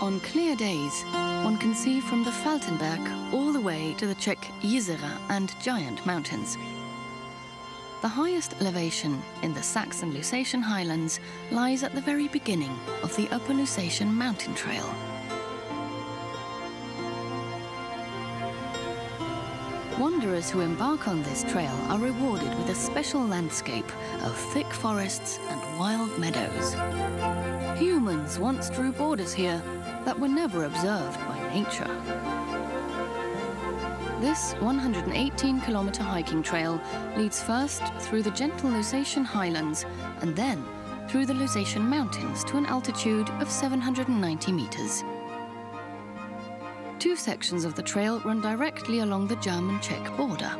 On clear days, one can see from the Faltenberg all the way to the Czech Jizera and Giant Mountains. The highest elevation in the Saxon Lusatian highlands lies at the very beginning of the Upper Lusatian mountain trail. Wanderers who embark on this trail are rewarded with a special landscape of thick forests and wild meadows. Humans once drew borders here that were never observed by nature. This 118-kilometer hiking trail leads first through the gentle Lusatian highlands and then through the Lusatian mountains to an altitude of 790 meters. Two sections of the trail run directly along the German-Czech border.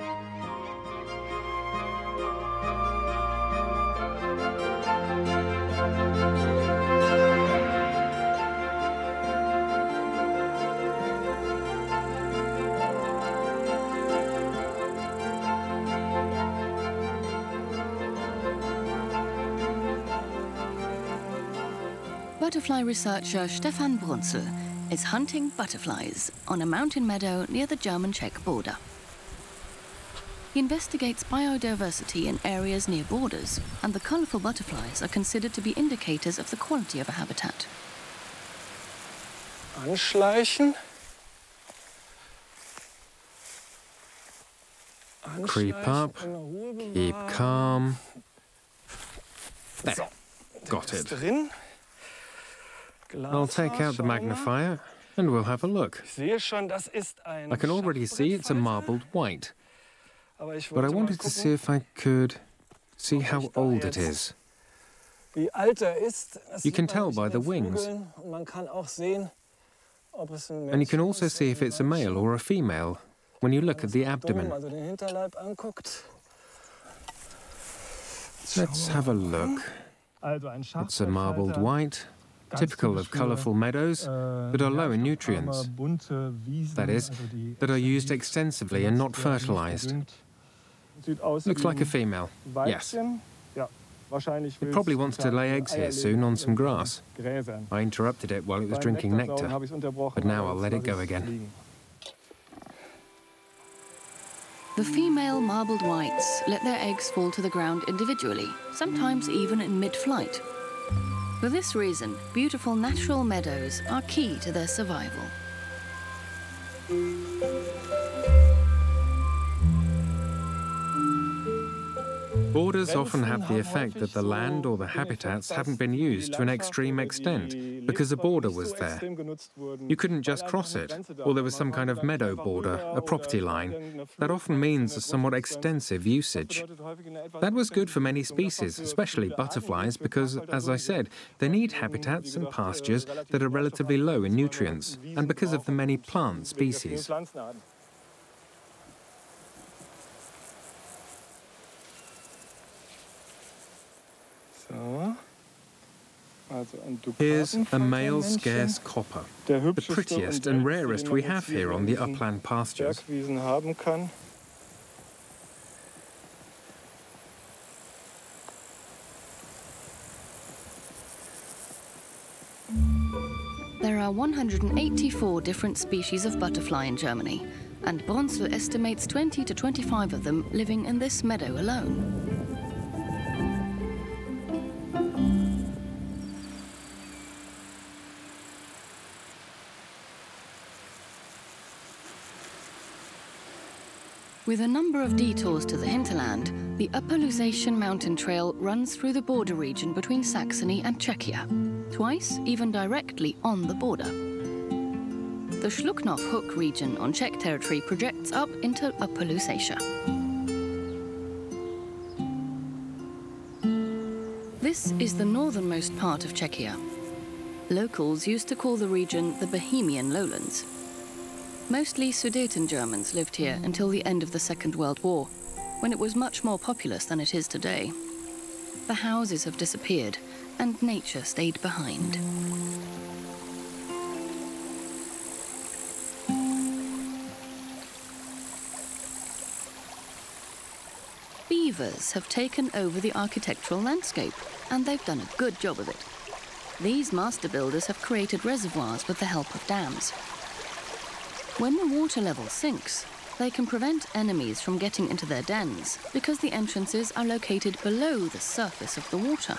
Butterfly researcher Stefan Brunzel is hunting butterflies on a mountain meadow near the German-Czech border. He investigates biodiversity in areas near borders, and the colourful butterflies are considered to be indicators of the quality of a habitat. Anschleichen. Creep up, keep calm. There, got it. I'll take out the magnifier and we'll have a look. I can already see it's a marbled white, but I wanted to see if I could see how old it is. You can tell by the wings, and you can also see if it's a male or a female when you look at the abdomen. Let's have a look. It's a marbled white, typical of colourful meadows that are low in nutrients. That is, that are used extensively and not fertilised. Looks like a female, yes. It probably wants to lay eggs here soon on some grass. I interrupted it while it was drinking nectar, but now I'll let it go again. The female marbled whites let their eggs fall to the ground individually, sometimes even in mid-flight. For this reason, beautiful natural meadows are key to their survival. Borders often have the effect that the land or the habitats haven't been used to an extreme extent because a border was there. You couldn't just cross it, or there was some kind of meadow border, a property line. That often means a somewhat extensive usage. That was good for many species, especially butterflies, because, as I said, they need habitats and pastures that are relatively low in nutrients, and because of the many plant species. Here's a male scarce copper, the prettiest and rarest we have here on the upland pastures. There are 184 different species of butterfly in Germany, and Brunzel estimates 20 to 25 of them living in this meadow alone. With a number of detours to the hinterland, the Upper Lusatian mountain trail runs through the border region between Saxony and Czechia, twice even directly on the border. The Šluknov hook region on Czech territory projects up into Upper Lusatia. This is the northernmost part of Czechia. Locals used to call the region the Bohemian Lowlands. Mostly Sudeten Germans lived here until the end of the Second World War, when it was much more populous than it is today. The houses have disappeared, and nature stayed behind. Beavers have taken over the architectural landscape, and they've done a good job of it. These master builders have created reservoirs with the help of dams. When the water level sinks, they can prevent enemies from getting into their dens because the entrances are located below the surface of the water.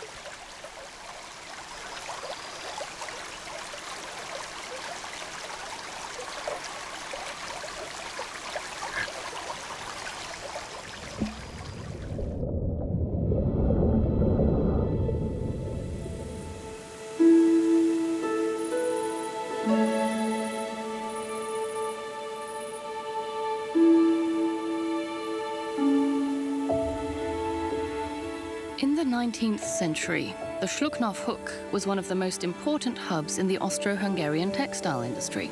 In the 19th century, the Šluknov hook was one of the most important hubs in the Austro-Hungarian textile industry.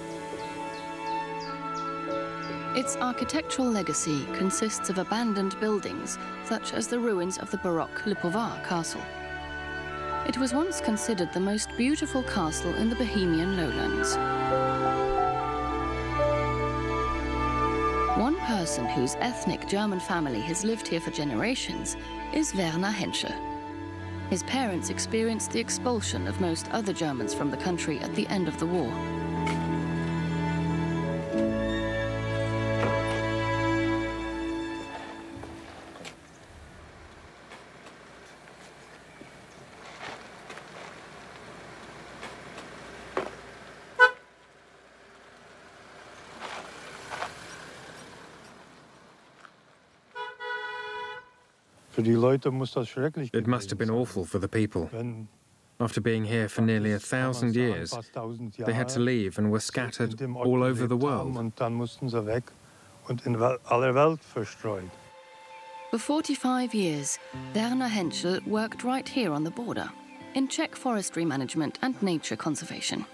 Its architectural legacy consists of abandoned buildings, such as the ruins of the Baroque Lipová castle. It was once considered the most beautiful castle in the Bohemian Lowlands. One person whose ethnic German family has lived here for generations is Werner Henschel. His parents experienced the expulsion of most other Germans from the country at the end of the war. It must have been awful for the people. After being here for nearly 1,000 years, they had to leave and were scattered all over the world. For 45 years, Werner Henschel worked right here on the border, in Czech forestry management and nature conservation.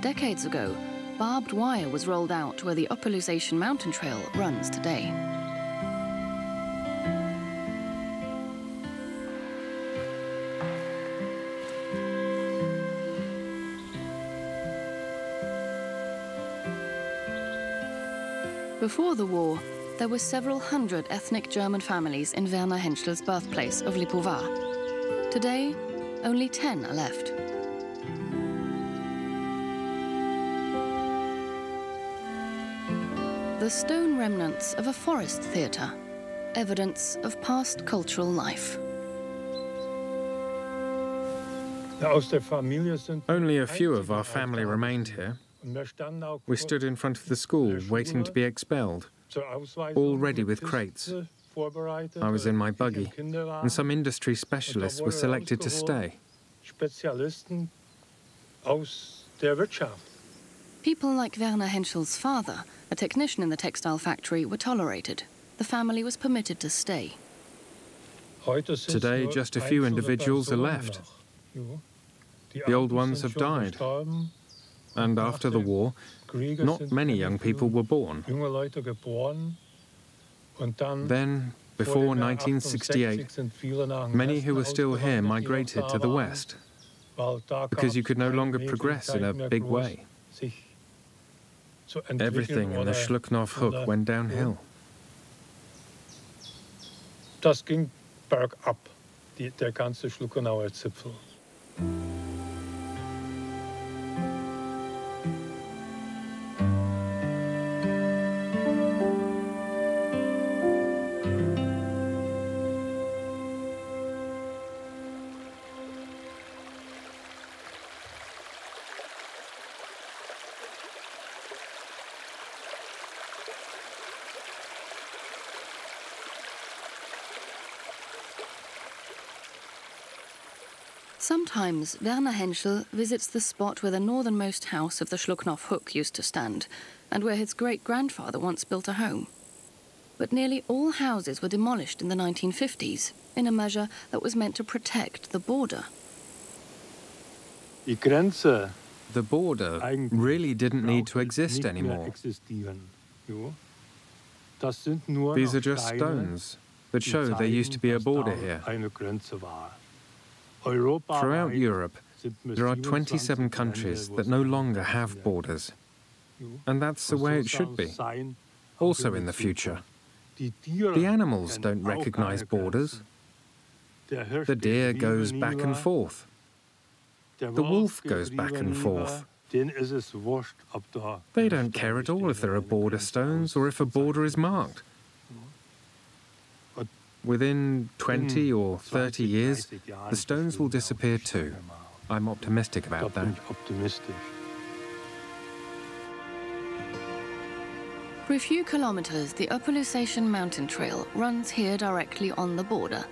Decades ago, barbed wire was rolled out where the Lusatian mountain trail runs today. Before the war, there were several hundred ethnic German families in Werner Henschel's birthplace of Lipová. Today, only 10 are left. The stone remnants of a forest theatre, evidence of past cultural life. Only a few of our family remained here. We stood in front of the school, waiting to be expelled, all ready with crates. I was in my buggy, and some industry specialists were selected to stay. People like Werner Henschel's father, a technician in the textile factory, were tolerated. The family was permitted to stay. Today, just a few individuals are left. The old ones have died. And after the war, not many young people were born. Then, before 1968, many who were still here migrated to the west, because you could no longer progress in a big way. Everything in the Šluknov hook went downhill. Das ging bergab, der ganze Schluckenauer Zipfel. Sometimes Werner Henschel visits the spot where the northernmost house of the Šluknov hook used to stand, and where his great-grandfather once built a home. But nearly all houses were demolished in the 1950s, in a measure that was meant to protect the border. The border really didn't need to exist anymore. These are just stones that show there used to be a border here. Throughout Europe, there are 27 countries that no longer have borders. And that's the way it should be, also in the future. The animals don't recognize borders. The deer goes back and forth. The wolf goes back and forth. They don't care at all if there are border stones or if a border is marked. Within 20 or 30 years, the stones will disappear too. I'm optimistic about that. For a few kilometers, the Upper Lusatian mountain trail runs here directly on the border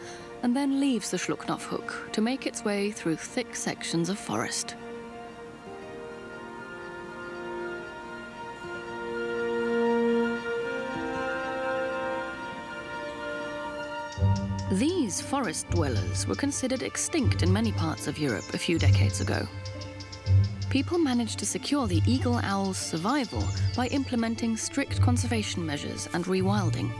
and then leaves the Šluknov hook to make its way through thick sections of forest. These forest dwellers were considered extinct in many parts of Europe a few decades ago. People managed to secure the eagle owl's survival by implementing strict conservation measures and rewilding.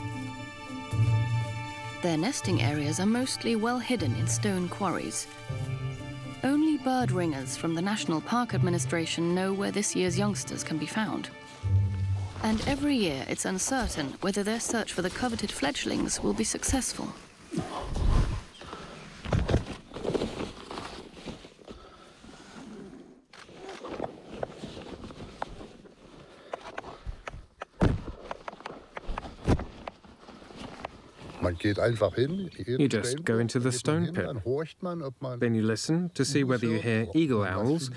Their nesting areas are mostly well hidden in stone quarries. Only bird ringers from the National Park Administration know where this year's youngsters can be found. And every year it's uncertain whether their search for the coveted fledglings will be successful. You just go into the stone pit. Then you listen to see whether you hear eagle owls,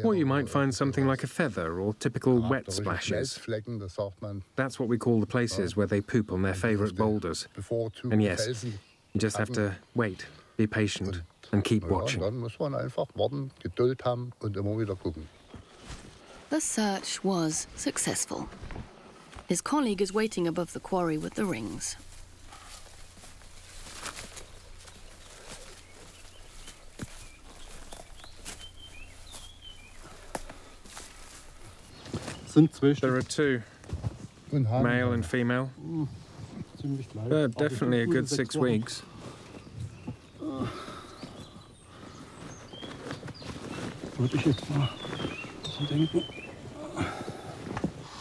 or you might find something like a feather or typical wet splashes. That's what we call the places where they poop on their favourite boulders. And yes, you just have to wait, be patient, and keep watching. The search was successful. His colleague is waiting above the quarry with the rings. There are two, male and female. They're definitely a good 6 weeks.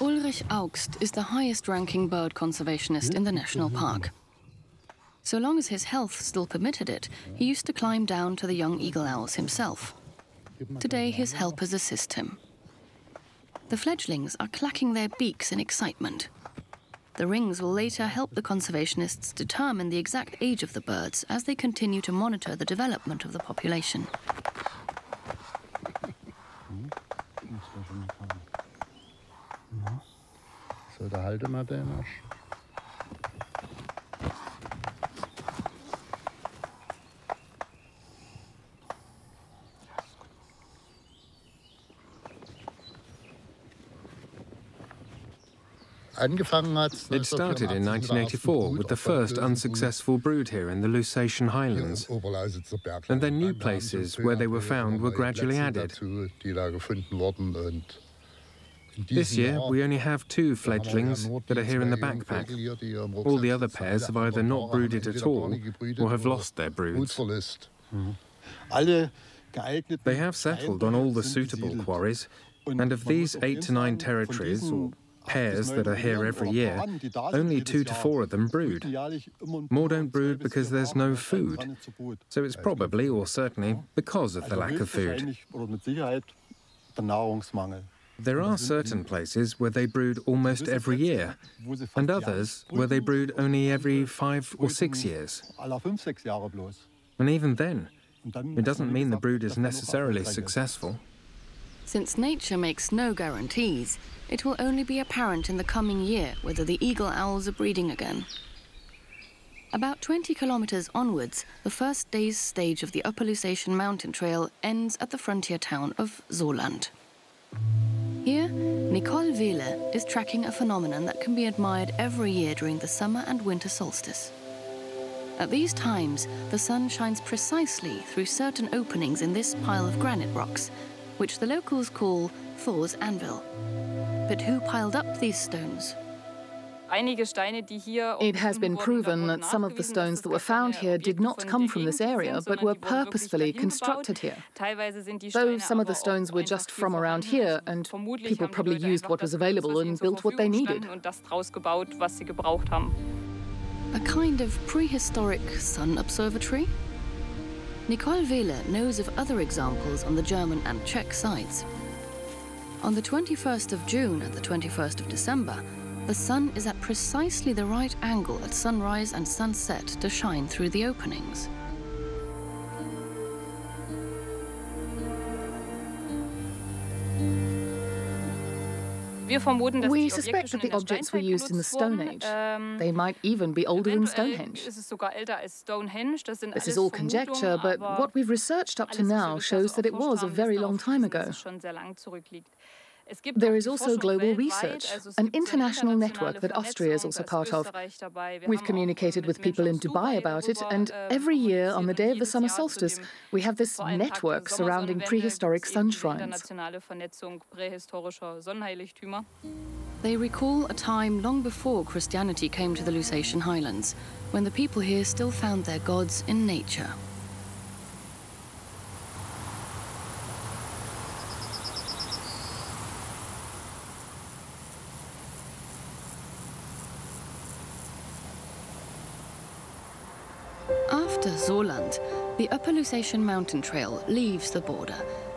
Ulrich Augst is the highest-ranking bird conservationist in the national park. So long as his health still permitted it, he used to climb down to the young eagle owls himself. Today, his helpers assist him. The fledglings are clacking their beaks in excitement. The rings will later help the conservationists determine the exact age of the birds as they continue to monitor the development of the population. It started in 1984 with the first unsuccessful brood here in the Lusatian highlands, and then new places where they were found were gradually added. This year we only have 2 fledglings that are here in the backpack. All the other pairs have either not brooded at all or have lost their broods. They have settled on all the suitable quarries, and of these 8 to 9 territories, or pairs that are here every year, only 2 to 4 of them brood. More don't brood because there's no food. So it's probably, or certainly, because of the lack of food. There are certain places where they brood almost every year, and others where they brood only every 5 or 6 years. And even then, it doesn't mean the brood is necessarily successful. Since nature makes no guarantees, it will only be apparent in the coming year whether the eagle owls are breeding again. About 20 kilometers onwards, the first day's stage of the Upper Lusatian mountain trail ends at the frontier town of Sohland. Here, Nicole Wehle is tracking a phenomenon that can be admired every year during the summer and winter solstice. At these times, the sun shines precisely through certain openings in this pile of granite rocks, which the locals call Thor's Anvil. But who piled up these stones? It has been proven that some of the stones that were found here did not come from this area, but were purposefully constructed here. Though some of the stones were just from around here, and people probably used what was available and built what they needed. A kind of prehistoric sun observatory? Nicole Wehler knows of other examples on the German and Czech sides. On the 21st of June and the 21st of December, the sun is at precisely the right angle at sunrise and sunset to shine through the openings. We suspect that the objects were used in the Stone Age. They might even be older than Stonehenge. This is all conjecture, but what we've researched up to now shows that it was a very long time ago. There is also global research, an international network that Austria is also part of. We've communicated with people in Dubai about it, and every year on the day of the summer solstice, we have this network surrounding prehistoric sun shrines. They recall a time long before Christianity came to the Lusatian highlands, when the people here still found their gods in nature. After Sohland, the Upper Lusatian mountain trail leaves the border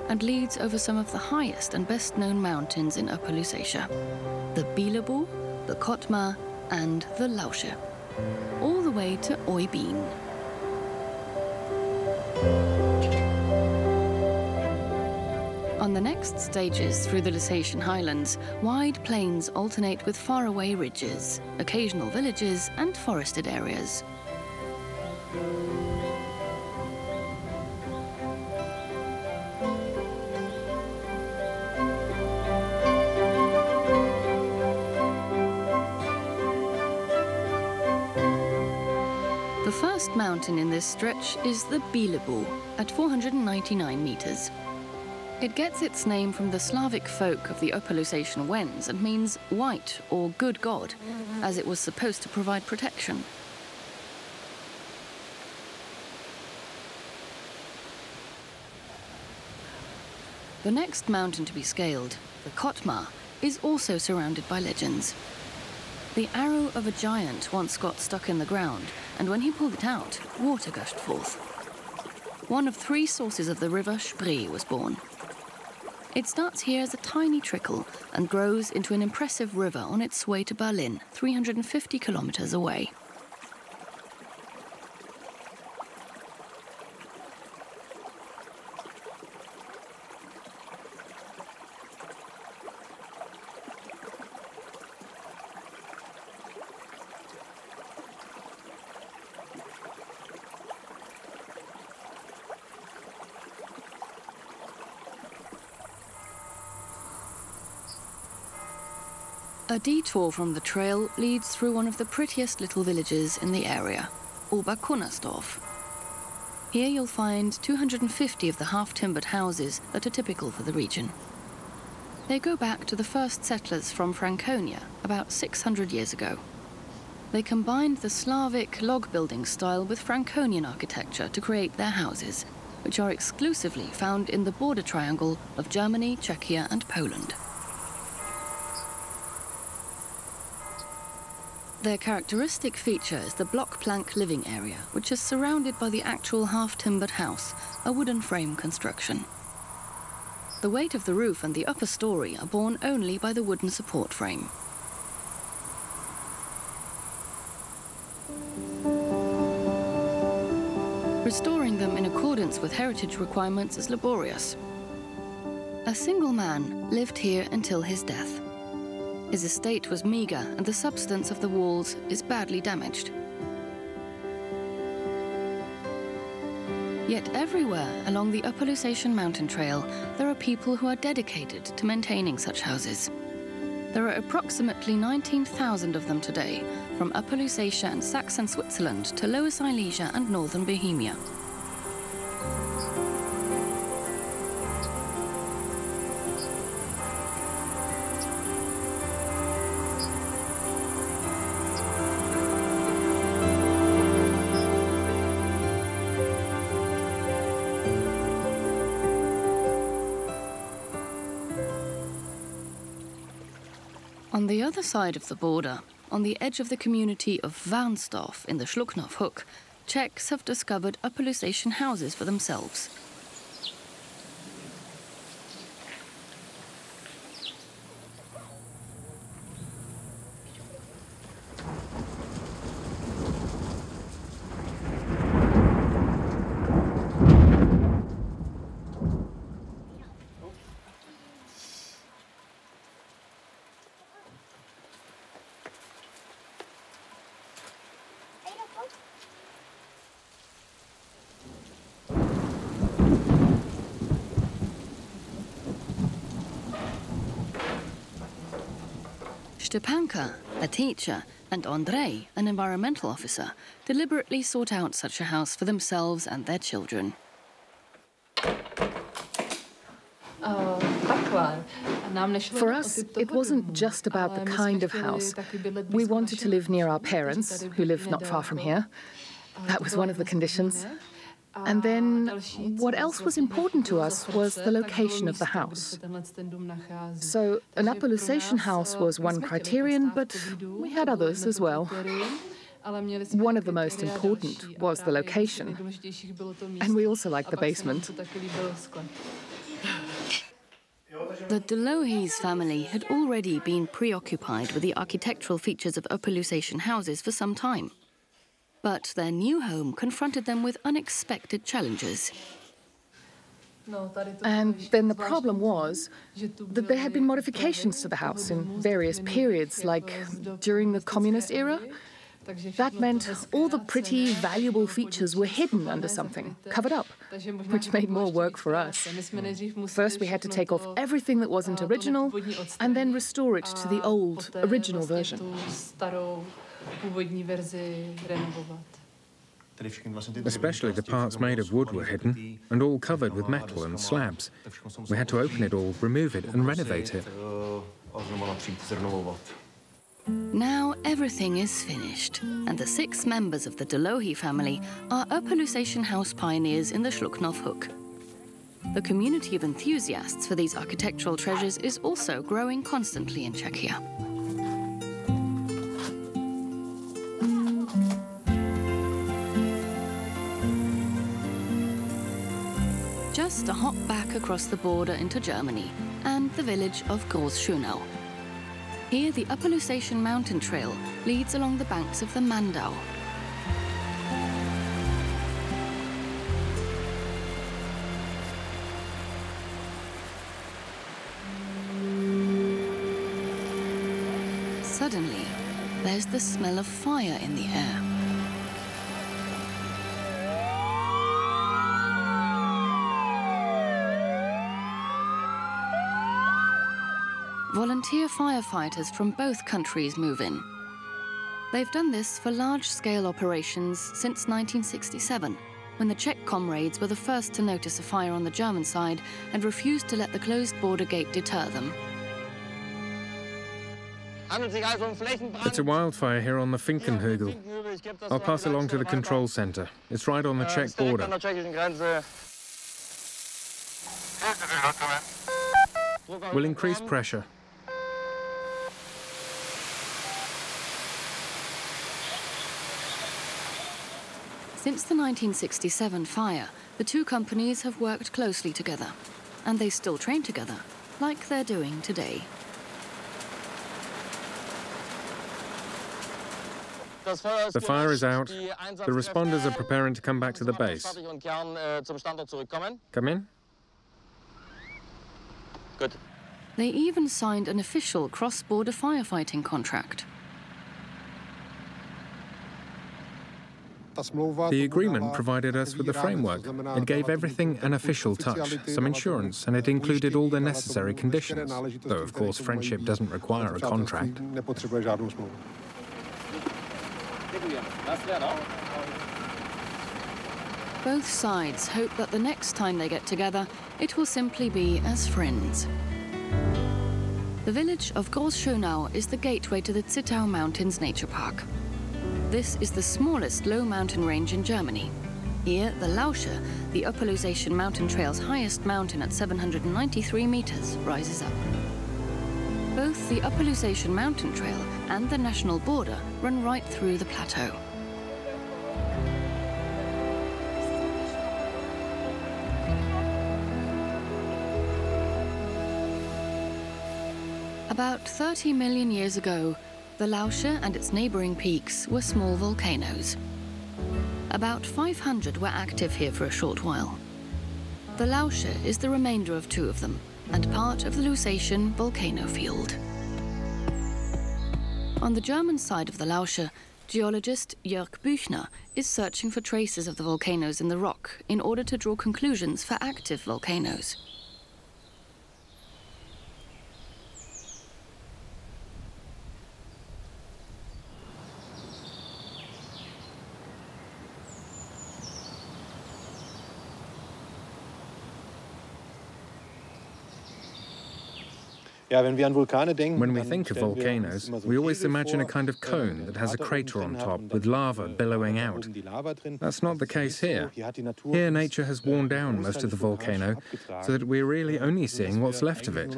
and leads over some of the highest and best-known mountains in Upper Lusatia: the Bieleboh, the Kottmar, and the Lausche, all the way to Oybin. On the next stages through the Lusatian highlands, wide plains alternate with faraway ridges, occasional villages, and forested areas. The first mountain in this stretch is the Bieleboh, at 499 meters. It gets its name from the Slavic folk of the Upper Lusatian Wends and means white or good god, as it was supposed to provide protection. The next mountain to be scaled, the Kottmar, is also surrounded by legends. The arrow of a giant once got stuck in the ground, and when he pulled it out, water gushed forth. One of 3 sources of the river Spree was born. It starts here as a tiny trickle and grows into an impressive river on its way to Berlin, 350 kilometers away. A detour from the trail leads through one of the prettiest little villages in the area, Oberkunnersdorf. Here you'll find 250 of the half-timbered houses that are typical for the region. They go back to the first settlers from Franconia about 600 years ago. They combined the Slavic log-building style with Franconian architecture to create their houses, which are exclusively found in the border triangle of Germany, Czechia, and Poland. Their characteristic feature is the block plank living area, which is surrounded by the actual half-timbered house, a wooden frame construction. The weight of the roof and the upper story are borne only by the wooden support frame. Restoring them in accordance with heritage requirements is laborious. A single man lived here until his death. His estate was meagre and the substance of the walls is badly damaged. Yet everywhere along the Upper Lusatian mountain trail, there are people who are dedicated to maintaining such houses. There are approximately 19,000 of them today, from Upper Lusatia and Saxon Switzerland to Lower Silesia and northern Bohemia. On the other side of the border, on the edge of the community of Warnsdorf in the Schlucknow hook, Czechs have discovered Upper Lusatian houses for themselves. Stepanka, a teacher, and Andrei, an environmental officer, deliberately sought out such a house for themselves and their children. For us, it wasn't just about the kind of house. We wanted to live near our parents, who live not far from here. That was one of the conditions. And then what else was important to us was the location of the house. So an Upper Lusatian house was one criterion, but we had others as well. One of the most important was the location. And we also liked the basement. The Delohys family had already been preoccupied with the architectural features of Upper Lusatian houses for some time. But their new home confronted them with unexpected challenges. And then the problem was that there had been modifications to the house in various periods, like during the communist era. That meant all the pretty, valuable features were hidden under something, covered up, which made more work for us. First, we had to take off everything that wasn't original and then restore it to the old, original version. Especially the parts made of wood were hidden and all covered with metal and slabs. We had to open it all, remove it and renovate it. Now everything is finished, and the 6 members of the Delohy family are Upper Lusatian house pioneers in the Šluknov hook. The community of enthusiasts for these architectural treasures is also growing constantly in Czechia. Just a hop back across the border into Germany and the village of Schönau. Here, the Upper Lusatian mountain trail leads along the banks of the Mandau. Suddenly, there's the smell of fire in the air. Volunteer firefighters from both countries move in. They've done this for large-scale operations since 1967, when the Czech comrades were the first to notice a fire on the German side and refused to let the closed border gate deter them. It's a wildfire here on the Finkenhügel. I'll pass along to the control center. It's right on the Czech border. We'll increase pressure. Since the 1967 fire, the 2 companies have worked closely together, and they still train together, like they're doing today. The fire is out. The responders are preparing to come back to the base. Come in. Good. They even signed an official cross-border firefighting contract. The agreement provided us with a framework. It gave everything an official touch, some insurance, and it included all the necessary conditions, though of course friendship doesn't require a contract. Both sides hope that the next time they get together, it will simply be as friends. The village of Schönau is the gateway to the Zittau Mountains Nature Park. This is the smallest low mountain range in Germany. Here, the Lausche, the Upper Lusatian mountain trail's highest mountain at 793 meters, rises up. Both the Upper Lusatian mountain trail and the national border run right through the plateau. About 30 million years ago, the Lausche and its neighboring peaks were small volcanoes. About 500 were active here for a short while. The Lausche is the remainder of two of them and part of the Lusatian volcano field. On the German side of the Lausche, geologist Jörg Büchner is searching for traces of the volcanoes in the rock in order to draw conclusions for active volcanoes. When we think of volcanoes, we always imagine a kind of cone that has a crater on top with lava billowing out. That's not the case here. Here, nature has worn down most of the volcano, so that we're really only seeing what's left of it.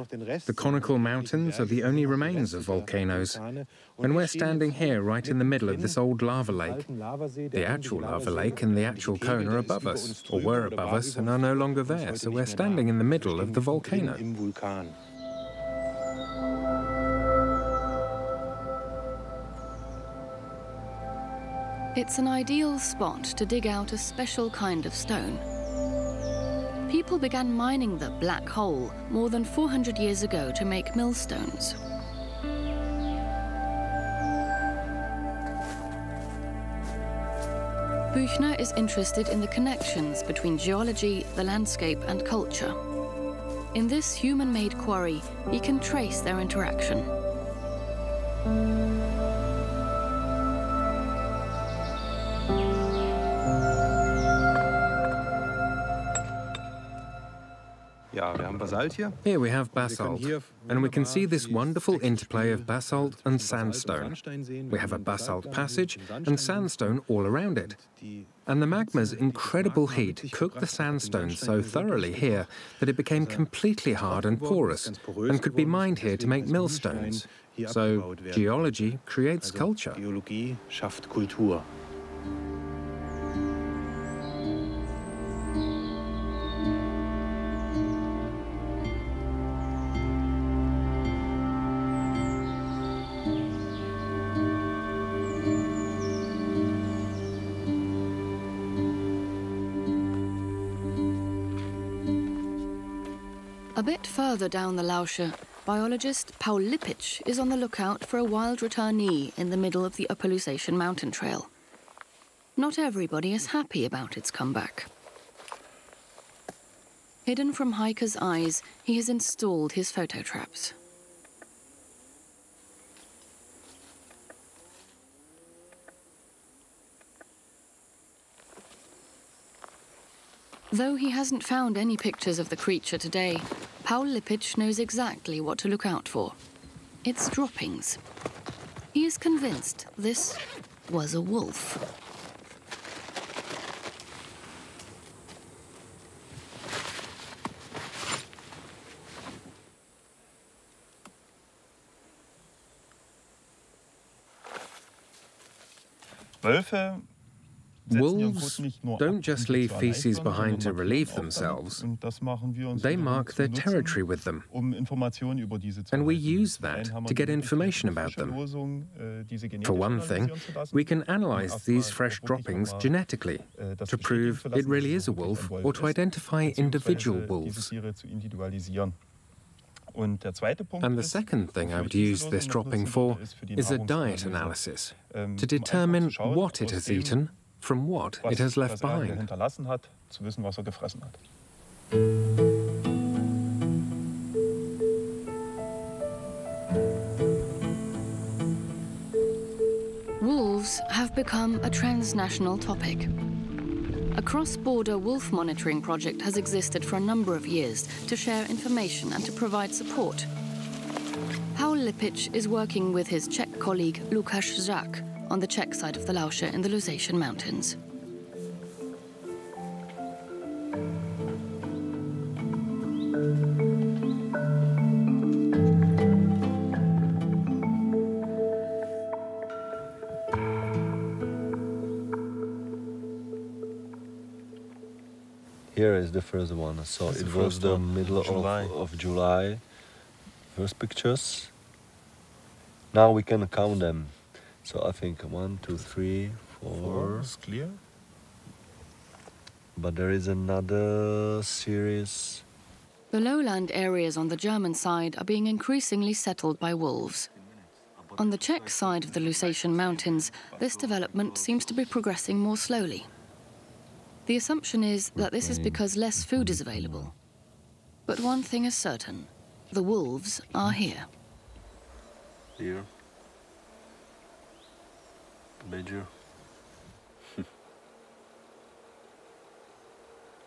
The conical mountains are the only remains of volcanoes. And we're standing here right in the middle of this old lava lake. The actual lava lake and the actual cone are above us, or were above us, and are no longer there, so we're standing in the middle of the volcano. It's an ideal spot to dig out a special kind of stone. People began mining the black hole more than 400 years ago to make millstones. Büchner is interested in the connections between geology, the landscape, and culture. In this human-made quarry, he can trace their interaction. Here we have basalt, and we can see this wonderful interplay of basalt and sandstone. We have a basalt passage and sandstone all around it. And the magma's incredible heat cooked the sandstone so thoroughly here that it became completely hard and porous, and could be mined here to make millstones. So geology creates culture. A bit further down the Lausche, biologist Paul Lippisch is on the lookout for a wild returnee in the middle of the Upper Lusatian mountain trail. Not everybody is happy about its comeback. Hidden from hikers' eyes, he has installed his photo traps. Though he hasn't found any pictures of the creature today, Paul Lippisch knows exactly what to look out for. Its droppings. He is convinced this was a wolf. Wolves don't just leave feces behind to relieve themselves, they mark their territory with them. And we use that to get information about them. For one thing, we can analyze these fresh droppings genetically to prove it really is a wolf or to identify individual wolves. And the second thing I would use this dropping for is a diet analysis, to determine what it has eaten from what it has left behind. Wolves have become a transnational topic. A cross-border wolf monitoring project has existed for a number of years to share information and to provide support. Paul Lippisch is working with his Czech colleague Lukáš Žák on the Czech side of the Lausche in the Lusatian mountains. Here is the first one. So it was the middle of July. First pictures. Now we can count them. So I think 1, 2, 3, 4. 4 is clear. But there is another series. The lowland areas on the German side are being increasingly settled by wolves. On the Czech side of the Lusatian mountains, this development seems to be progressing more slowly. The assumption is that this is because less food is available. But one thing is certain, the wolves are here. Here. Major.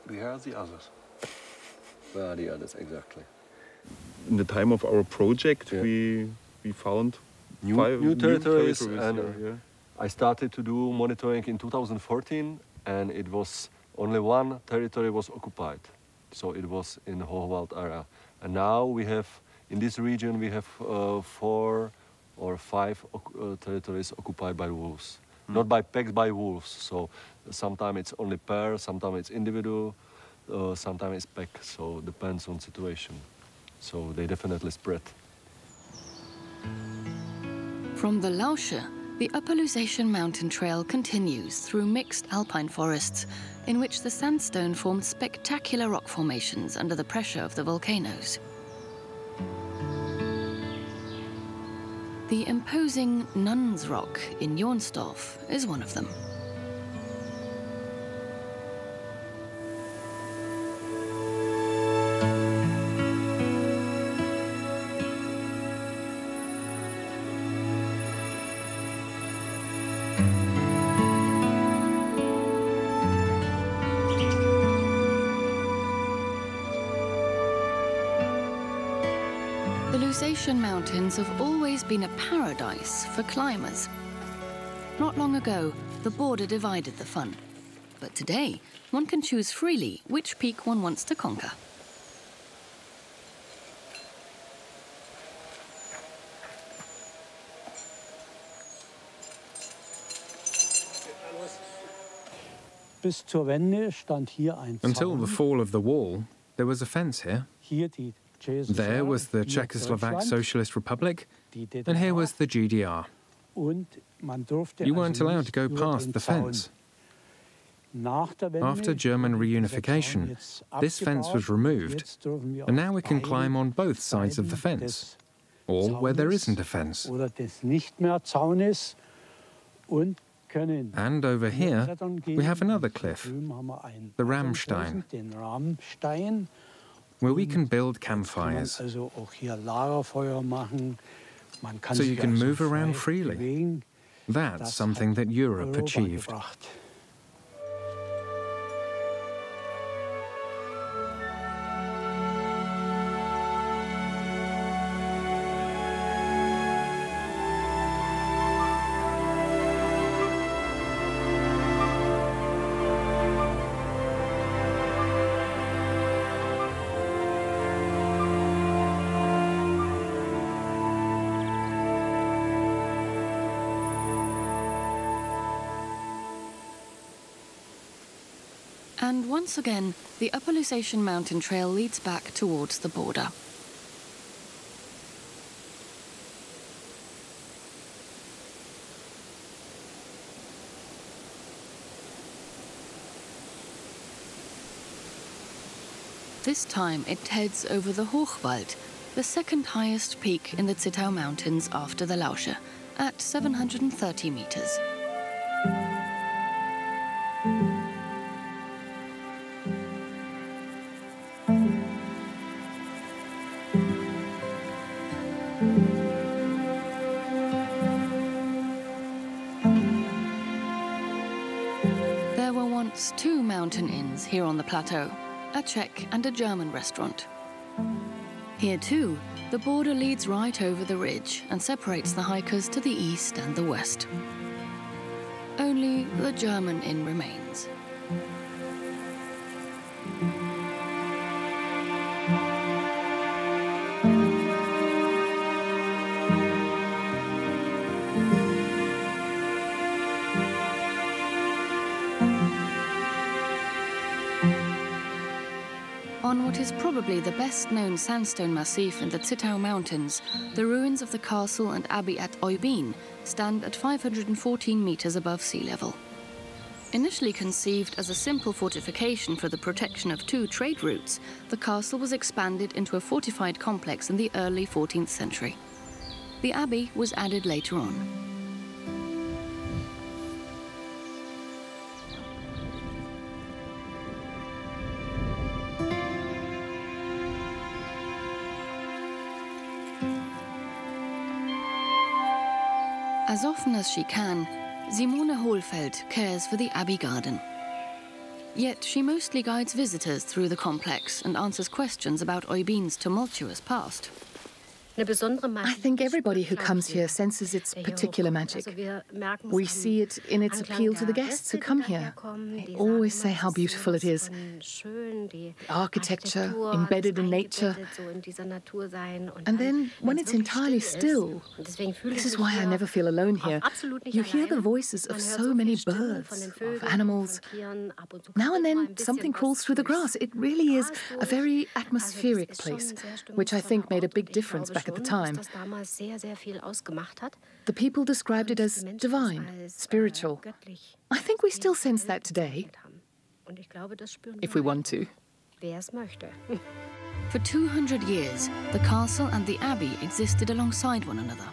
Where are the others? Where are the others, exactly? In the time of our project, we found new territories, and yeah. I started to do monitoring in 2014, and it was only one territory was occupied. So it was in the Hochwald area. And now we have, in this region, we have 4 or 5 territories occupied by wolves. Not by packs, by wolves. So sometimes it's only pair, sometimes it's individual, sometimes it's pack. So it depends on situation. So they definitely spread. From the Lausche, the Upper Lusatian mountain trail continues through mixed alpine forests, in which the sandstone formed spectacular rock formations under the pressure of the volcanoes. The imposing Nuns Rock in Jonsdorf is one of them. The Lusatian mountains have always been a paradise for climbers. Not long ago, the border divided the fun. But today, one can choose freely which peak one wants to conquer. Until the fall of the wall, there was a fence here. There was the Czechoslovak Socialist Republic, and here was the GDR. You weren't allowed to go past the fence. After German reunification, this fence was removed, and now we can climb on both sides of the fence, or where there isn't a fence. And over here, we have another cliff, the Rammstein, where we can build campfires. So you can move around freely. That's something that Europe achieved. And once again, the Upper Lusatian mountain trail leads back towards the border. This time it heads over the Hochwald, the second highest peak in the Zittau mountains after the Lausche, at 730 meters. There were once 2 mountain inns here on the plateau, a Czech and a German restaurant. Here too, the border leads right over the ridge and separates the hikers to the east and the west. Only the German inn remains. On what is probably the best-known sandstone massif in the Zittau mountains, the ruins of the castle and abbey at Oybin stand at 514 meters above sea level. Initially conceived as a simple fortification for the protection of two trade routes, the castle was expanded into a fortified complex in the early 14th century. The abbey was added later on. As often as she can, Simone Hohlfeld cares for the Abbey garden. Yet she mostly guides visitors through the complex and answers questions about Oybin's tumultuous past. I think everybody who comes here senses its particular magic. We see it in its appeal to the guests who come here. They always say how beautiful it is. The architecture, embedded in nature. And then, when it's entirely still, this is why I never feel alone here. You hear the voices of so many birds, of animals. Now and then, something crawls through the grass. It really is a very atmospheric place, which I think made a big difference back at the time. The people described it as divine, spiritual. I think we still sense that today, if we want to. For 200 years, the castle and the abbey existed alongside one another.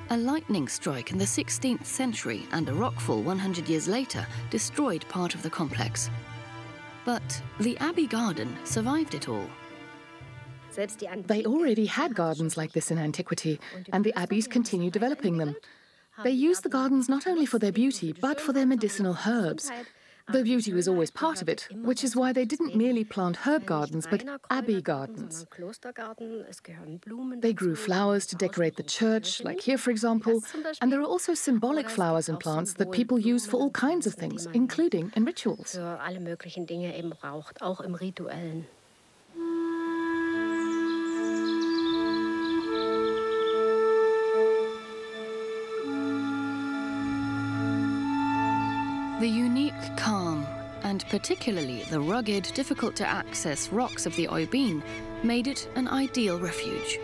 A lightning strike in the 16th century and a rockfall 100 years later destroyed part of the complex. But the abbey garden survived it all. They already had gardens like this in antiquity, and the abbeys continue developing them. They used the gardens not only for their beauty, but for their medicinal herbs. The beauty was always part of it, which is why they didn't merely plant herb gardens, but abbey gardens. They grew flowers to decorate the church, like here, for example, and there are also symbolic flowers and plants that people use for all kinds of things, including in rituals. The unique calm, and particularly the rugged, difficult-to-access rocks of the Oybin, made it an ideal refuge.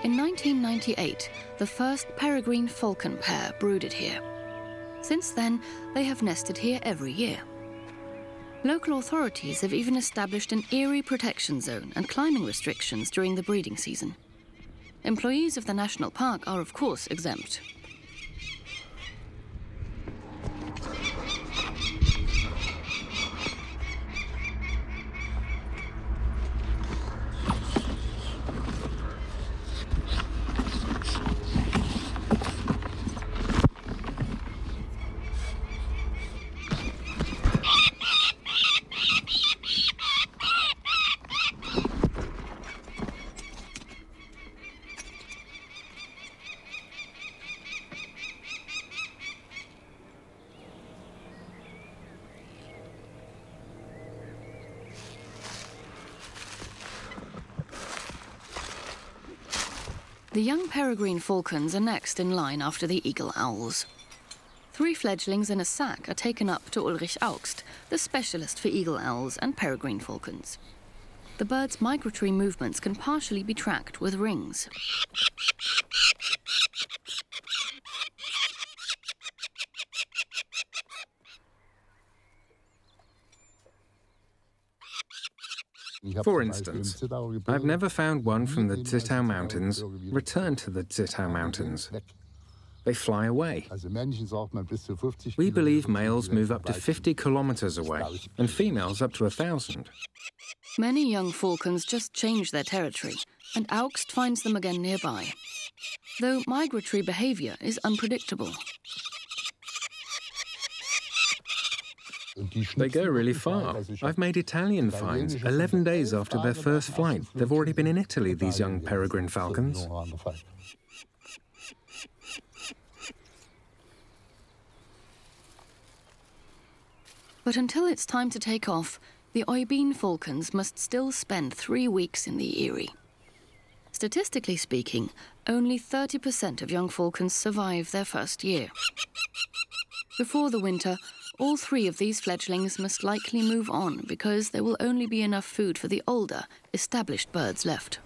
In 1998, the first Peregrine Falcon pair brooded here. Since then, they have nested here every year. Local authorities have even established an eerie protection zone and climbing restrictions during the breeding season. Employees of the national park are, of course, exempt. The young peregrine falcons are next in line after the eagle owls. 3 fledglings in a sack are taken up to Ulrich Augst, the specialist for eagle owls and peregrine falcons. The birds' migratory movements can partially be tracked with rings. For instance, I've never found one from the Zittau Mountains return to the Zittau Mountains. They fly away. We believe males move up to 50 kilometers away and females up to 1,000. Many young falcons just change their territory, and Augst finds them again nearby, though migratory behavior is unpredictable. They go really far. I've made Italian finds 11 days after their first flight. They've already been in Italy, these young peregrine falcons. But until it's time to take off, the Oybin falcons must still spend 3 weeks in the Eyrie. Statistically speaking, only 30% of young falcons survive their first year. Before the winter, all 3 of these fledglings must likely move on because there will only be enough food for the older, established birds left.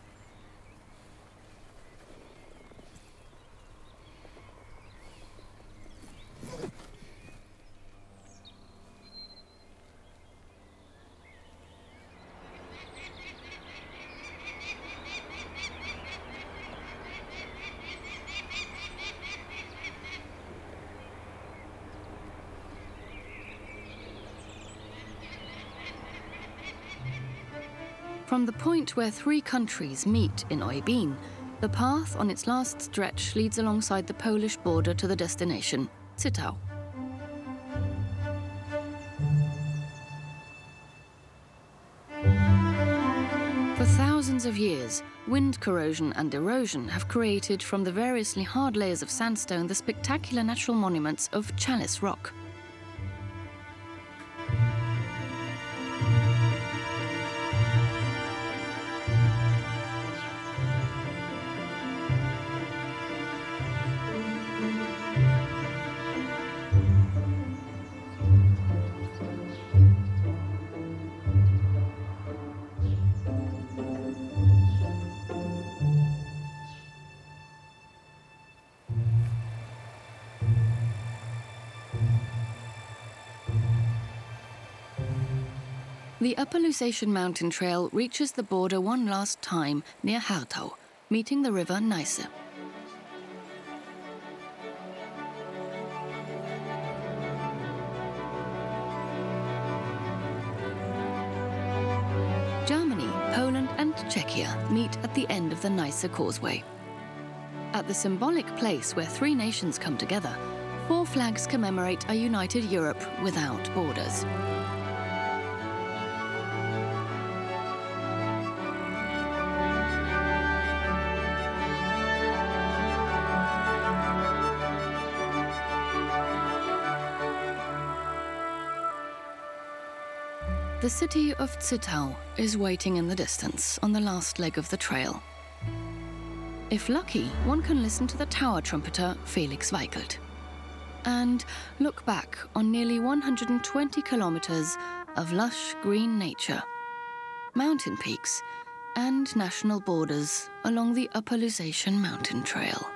From the point where 3 countries meet in Oybin, the path on its last stretch leads alongside the Polish border to the destination, Zittau. For thousands of years, wind corrosion and erosion have created from the variously hard layers of sandstone the spectacular natural monuments of Chalice rock. The Upper Lusatian mountain trail reaches the border one last time near Zittau, meeting the river Neiße. Germany, Poland and Czechia meet at the end of the Neiße causeway. At the symbolic place where 3 nations come together, 4 flags commemorate a united Europe without borders. The city of Zittau is waiting in the distance on the last leg of the trail. If lucky, one can listen to the tower trumpeter Felix Weigelt and look back on nearly 120 kilometers of lush green nature, mountain peaks and national borders along the Upper Lusatian mountain trail.